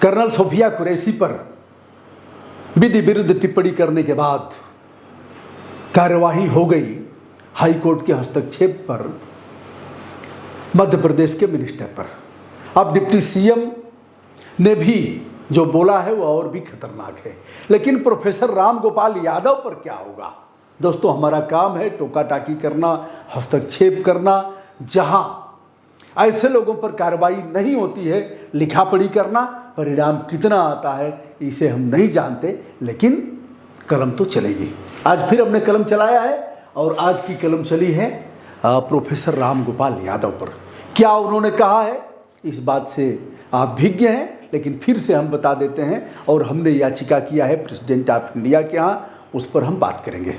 Colonel Sophia Qureshi पर विधि विरुद्ध टिप्पणी करने के बाद कार्यवाही हो गई हाई कोर्ट के हस्तक्षेप पर मध्य प्रदेश के मिनिस्टर पर। अब डिप्टी सीएम ने भी जो बोला है वो और भी खतरनाक है। लेकिन प्रोफेसर राम गोपाल यादव पर क्या होगा? दोस्तों, हमारा काम है टोका टाकी करना, हस्तक्षेप करना। जहां ऐसे लोगों पर कार्रवाई नहीं होती है, लिखा पढ़ी करना, परिणाम कितना आता है इसे हम नहीं जानते, लेकिन कलम तो चलेगी। आज फिर हमने कलम चलाया है और आज की कलम चली है प्रोफेसर राम गोपाल यादव पर। क्या उन्होंने कहा है इस बात से आप भिज्ञ हैं, लेकिन फिर से हम बता देते हैं और हमने याचिका किया है प्रेसिडेंट ऑफ इंडिया के यहाँ, उस पर हम बात करेंगे।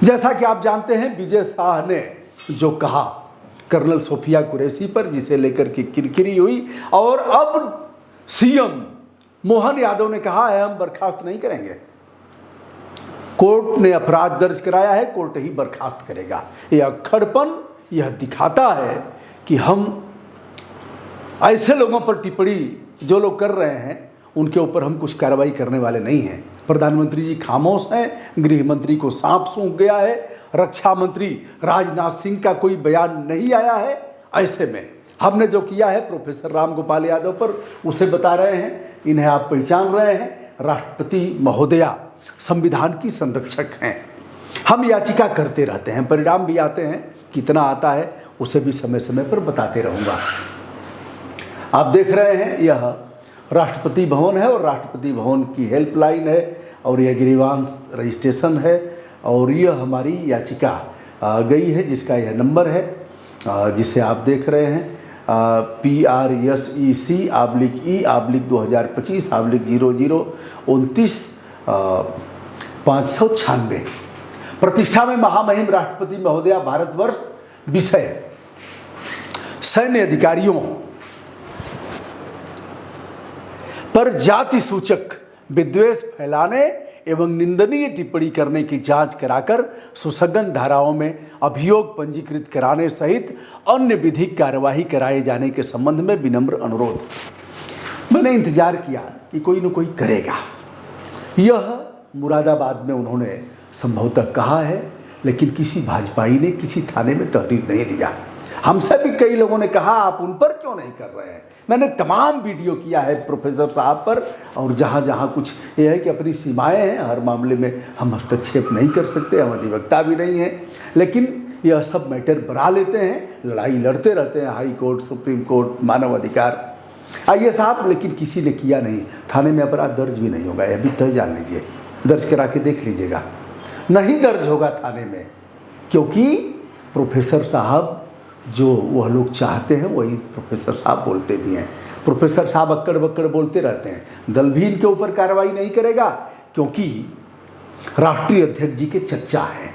जैसा कि आप जानते हैं, विजय शाह ने जो कहा कर्नल सोफिया कुरैशी पर, जिसे लेकर के किरकिरी हुई, और अब सीएम मोहन यादव ने कहा है हम बर्खास्त नहीं करेंगे। कोर्ट ने अपराध दर्ज कराया है, कोर्ट ही बर्खास्त करेगा। यह अक्खड़पन यह दिखाता है कि हम ऐसे लोगों पर टिप्पणी जो लोग कर रहे हैं उनके ऊपर हम कुछ कार्रवाई करने वाले नहीं हैं। प्रधानमंत्री जी खामोश हैं, गृह मंत्री को सांप सूंघ गया है, रक्षा मंत्री राजनाथ सिंह का कोई बयान नहीं आया है। ऐसे में हमने जो किया है प्रोफेसर राम गोपाल यादव पर, उसे बता रहे हैं। इन्हें आप पहचान रहे हैं, राष्ट्रपति महोदया संविधान की संरक्षक हैं। हम याचिका करते रहते हैं, परिणाम भी आते हैं, कितना आता है उसे भी समय समय पर बताते रहूँगा। आप देख रहे हैं यह राष्ट्रपति भवन है और राष्ट्रपति भवन की हेल्पलाइन है और यह ग्रीवांस रजिस्ट्रेशन है और यह हमारी याचिका गई है जिसका यह नंबर है, जिसे आप देख रहे हैं PRSEC/20/0029/596। प्रतिष्ठा में महामहिम राष्ट्रपति महोदया भारतवर्ष। विषय सैन्य अधिकारियों पर जाति सूचक विद्वेष फैलाने एवं निंदनीय टिप्पणी करने की जांच कराकर सुसगन धाराओं में अभियोग पंजीकृत कराने सहित अन्य विधिक कार्यवाही कराए जाने के संबंध में विनम्र अनुरोध। मैंने इंतजार किया कि कोई न कोई करेगा। यह मुरादाबाद में उन्होंने संभवतः कहा है, लेकिन किसी भाजपाई ने किसी थाने में तहरीर नहीं दिया। हमसे भी कई लोगों ने कहा आप उन पर क्यों नहीं कर रहे हैं। मैंने तमाम वीडियो किया है प्रोफेसर साहब पर, और जहाँ जहाँ कुछ यह है कि अपनी सीमाएं हैं, हर मामले में हम हस्तक्षेप नहीं कर सकते, हम अधिवक्ता भी नहीं हैं, लेकिन यह सब मैटर बना लेते हैं, लड़ाई लड़ते रहते हैं, हाई कोर्ट, सुप्रीम कोर्ट, मानव अधिकार। आइए साहब, लेकिन किसी ने किया नहीं। थाने में अपराध दर्ज भी नहीं होगा, यह भी तय जान लीजिए, दर्ज करा के देख लीजिएगा। नहीं दर्ज होगा थाने में, क्योंकि प्रोफेसर साहब जो वह लोग चाहते हैं वही प्रोफेसर साहब बोलते भी हैं। प्रोफेसर साहब अक्कड़ बक्कड़ बोलते रहते हैं। दल भी इनके ऊपर कार्रवाई नहीं करेगा, क्योंकि राष्ट्रीय अध्यक्ष जी के चच्चा हैं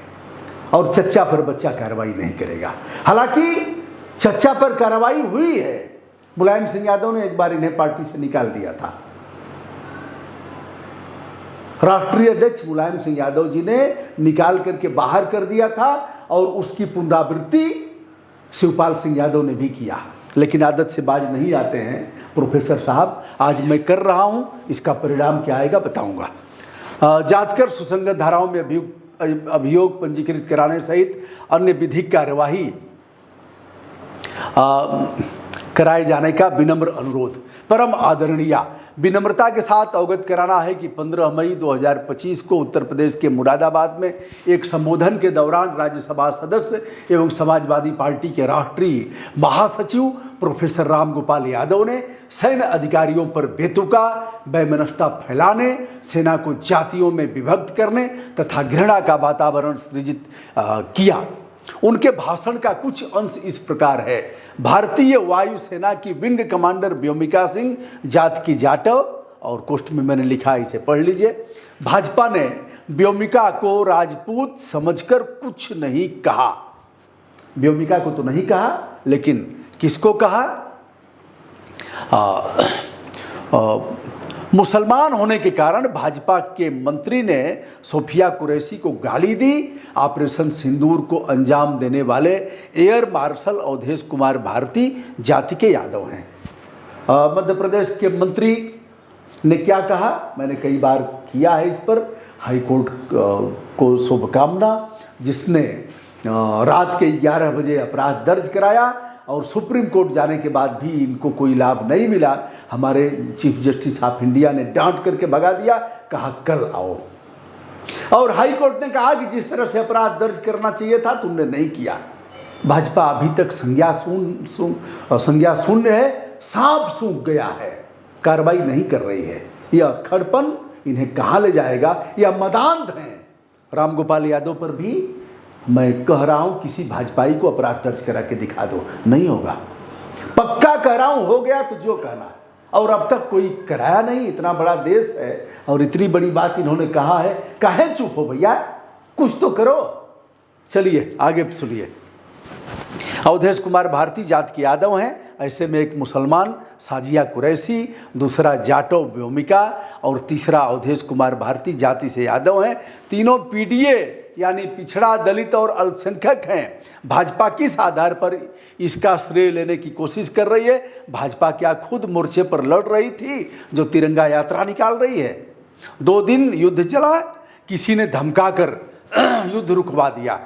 और चच्चा पर बच्चा कार्रवाई नहीं करेगा। हालांकि चच्चा पर कार्रवाई हुई है, मुलायम सिंह यादव ने एक बार इन्हें पार्टी से निकाल दिया था। राष्ट्रीय अध्यक्ष मुलायम सिंह यादव जी ने निकाल करके बाहर कर दिया था और उसकी पुनरावृत्ति शिवपाल सिंह यादव ने भी किया, लेकिन आदत से बाज नहीं आते हैं प्रोफेसर साहब। आज मैं कर रहा हूं, इसका परिणाम क्या आएगा बताऊंगा। जांच कर सुसंगत धाराओं में अभियोग पंजीकृत कराने सहित अन्य विधिक कार्यवाही कराए जाने का विनम्र अनुरोध। परम आदरणीय, विनम्रता के साथ अवगत कराना है कि 15 मई 2025 को उत्तर प्रदेश के मुरादाबाद में एक संबोधन के दौरान राज्यसभा सदस्य एवं समाजवादी पार्टी के राष्ट्रीय महासचिव प्रोफेसर राम गोपाल यादव ने सैन्य अधिकारियों पर बेतुका वैमनस्यता फैलाने, सेना को जातियों में विभक्त करने तथा घृणा का वातावरण सृजित किया। उनके भाषण का कुछ अंश इस प्रकार है। भारतीय वायुसेना की विंग कमांडर व्योमिका सिंह, जात की जाटव, और कोष्ठ में मैंने लिखा, इसे पढ़ लीजिए। भाजपा ने व्योमिका को राजपूत समझकर कुछ नहीं कहा। व्योमिका को तो नहीं कहा, लेकिन किसको कहा? मुसलमान होने के कारण भाजपा के मंत्री ने सोफिया कुरैशी को गाली दी। ऑपरेशन सिंदूर को अंजाम देने वाले एयर मार्शल अवधेश कुमार भारती जाति के यादव हैं। मध्य प्रदेश के मंत्री ने क्या कहा, मैंने कई बार किया है इस पर। हाईकोर्ट को शुभकामना, जिसने रात के 11 बजे अपराध दर्ज कराया और सुप्रीम कोर्ट जाने के बाद भी इनको कोई लाभ नहीं मिला। हमारे चीफ जस्टिस ऑफ इंडिया ने डांट करके भगा दिया, कहा कल आओ। और हाई कोर्ट ने कहा कि जिस तरह से अपराध दर्ज करना चाहिए था तुमने नहीं किया। भाजपा अभी तक संज्ञा शून्य है, सांप सूख गया है, कार्रवाई नहीं कर रही है। यह खड़पन इन्हें कहाँ ले जाएगा, यह मदांध हैं। रामगोपाल यादव पर भी मैं कह रहा हूँ किसी भाजपाई को अपराध दर्ज करा के दिखा दो, नहीं होगा। पक्का कह रहा हूँ, हो गया तो जो कहना। और अब तक कोई कराया नहीं। इतना बड़ा देश है और इतनी बड़ी बात इन्होंने कहा है, काहे चुप हो भैया, कुछ तो करो। चलिए आगे सुनिए। अवधेश कुमार भारती जात के यादव हैं। ऐसे में एक मुसलमान साजिया कुरैशी, दूसरा जाटो व्योमिका और तीसरा अवधेश कुमार भारती जाति से यादव हैं। तीनों पीडीए यानी पिछड़ा, दलित और अल्पसंख्यक हैं। भाजपा किस आधार पर इसका श्रेय लेने की कोशिश कर रही है? भाजपा क्या खुद मोर्चे पर लड़ रही थी जो तिरंगा यात्रा निकाल रही है? 2 दिन युद्ध चला, किसी ने धमकाकर युद्ध रुकवा दिया।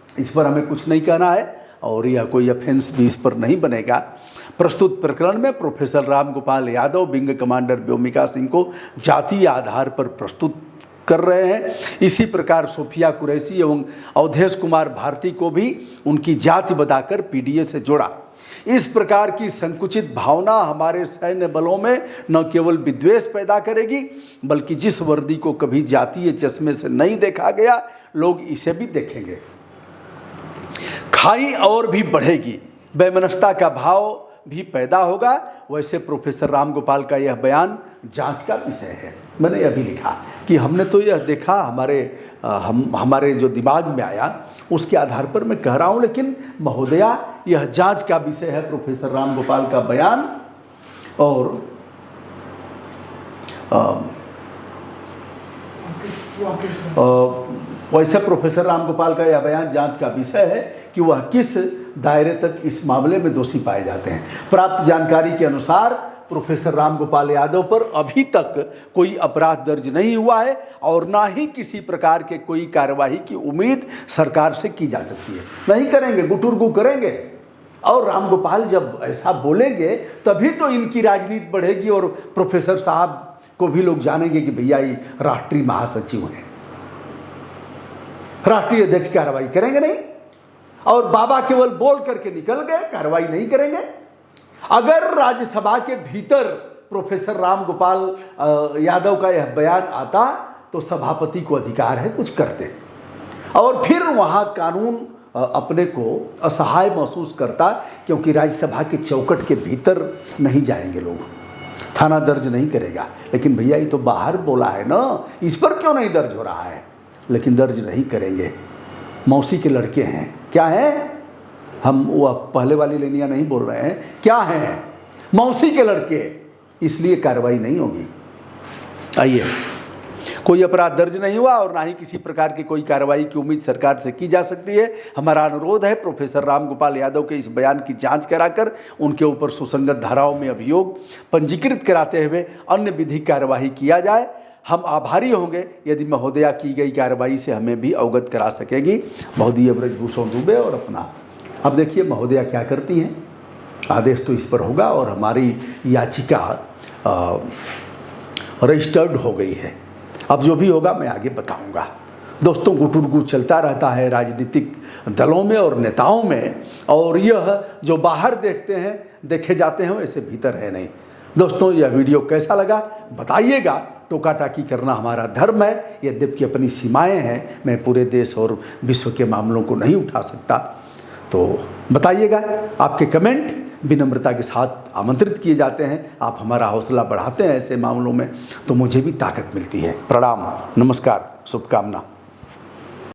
इस पर हमें कुछ नहीं कहना है और यह कोई ऑफेंस भी इस पर नहीं बनेगा। प्रस्तुत प्रकरण में professor Ramgopal Yadav wing commander Vyomika Singh को जातीय आधार पर प्रस्तुत कर रहे हैं। इसी प्रकार सोफिया कुरैशी एवं अवधेश कुमार भारती को भी उनकी जाति बताकर पीडीए से जोड़ा। इस प्रकार की संकुचित भावना हमारे सैन्य बलों में न केवल विद्वेष पैदा करेगी, बल्कि जिस वर्दी को कभी जातीय चश्मे से नहीं देखा गया, लोग इसे भी देखेंगे। खाई और भी बढ़ेगी, वैमनस्यता का भाव भी पैदा होगा। वैसे प्रोफेसर रामगोपाल का यह बयान जांच का विषय है। मैंने यह भी लिखा कि हमने तो यह देखा, हमारे जो दिमाग में आया उसके आधार पर मैं कह रहा हूँ, लेकिन महोदया यह जांच का विषय है प्रोफेसर रामगोपाल का बयान। और वैसे प्रोफेसर रामगोपाल का यह बयान जांच का विषय है कि वह किस दायरे तक इस मामले में दोषी पाए जाते हैं। प्राप्त जानकारी के अनुसार प्रोफेसर रामगोपाल यादव पर अभी तक कोई अपराध दर्ज नहीं हुआ है और ना ही किसी प्रकार के कोई कार्यवाही की उम्मीद सरकार से की जा सकती है। नहीं करेंगे, गुटुरगु करेंगे। और रामगोपाल जब ऐसा बोलेंगे तभी तो इनकी राजनीति बढ़ेगी और प्रोफेसर साहब को भी लोग जानेंगे कि भैया ये राष्ट्रीय महासचिव हैं। राष्ट्रीय अध्यक्ष कार्रवाई करेंगे नहीं, और बाबा केवल बोल करके निकल गए, कार्रवाई नहीं करेंगे। अगर राज्यसभा के भीतर प्रोफेसर रामगोपाल यादव का यह बयान आता तो सभापति को अधिकार है कुछ करते, और फिर वहाँ कानून अपने को असहाय महसूस करता, क्योंकि राज्यसभा के चौखट के भीतर नहीं जाएंगे लोग, थाना दर्ज नहीं करेगा। लेकिन भैया ये तो बाहर बोला है ना, इस पर क्यों नहीं दर्ज हो रहा है? लेकिन दर्ज नहीं करेंगे। मौसी के लड़के हैं, क्या हैं? हम वो पहले वाली लेनियाँ नहीं बोल रहे हैं, क्या हैं? मौसी के लड़के, इसलिए कार्रवाई नहीं होगी। आइए, कोई अपराध दर्ज नहीं हुआ और ना ही किसी प्रकार की कोई कार्रवाई की उम्मीद सरकार से की जा सकती है। हमारा अनुरोध है प्रोफेसर रामगोपाल यादव के इस बयान की जांच कराकर उनके ऊपर सुसंगत धाराओं में अभियोग पंजीकृत कराते हुए अन्य विधिक कार्यवाही किया जाए। हम आभारी होंगे यदि महोदया की गई कार्रवाई से हमें भी अवगत करा सकेगी। महोदय ब्रजभूषण दुबे और अपना, अब देखिए महोदया क्या करती हैं। आदेश तो इस पर होगा और हमारी याचिका रजिस्टर्ड हो गई है। अब जो भी होगा मैं आगे बताऊंगा। दोस्तों, गुटुरगु चलता रहता है राजनीतिक दलों में और नेताओं में, और यह जो बाहर देखते हैं देखे जाते हैं वैसे भीतर है नहीं। दोस्तों, यह वीडियो कैसा लगा बताइएगा। टोका टाकी करना हमारा धर्म है, यद्यपि अपनी सीमाएं हैं। मैं पूरे देश और विश्व के मामलों को नहीं उठा सकता, तो बताइएगा। आपके कमेंट विनम्रता के साथ आमंत्रित किए जाते हैं। आप हमारा हौसला बढ़ाते हैं ऐसे मामलों में, तो मुझे भी ताकत मिलती है। प्रणाम, नमस्कार, शुभकामना।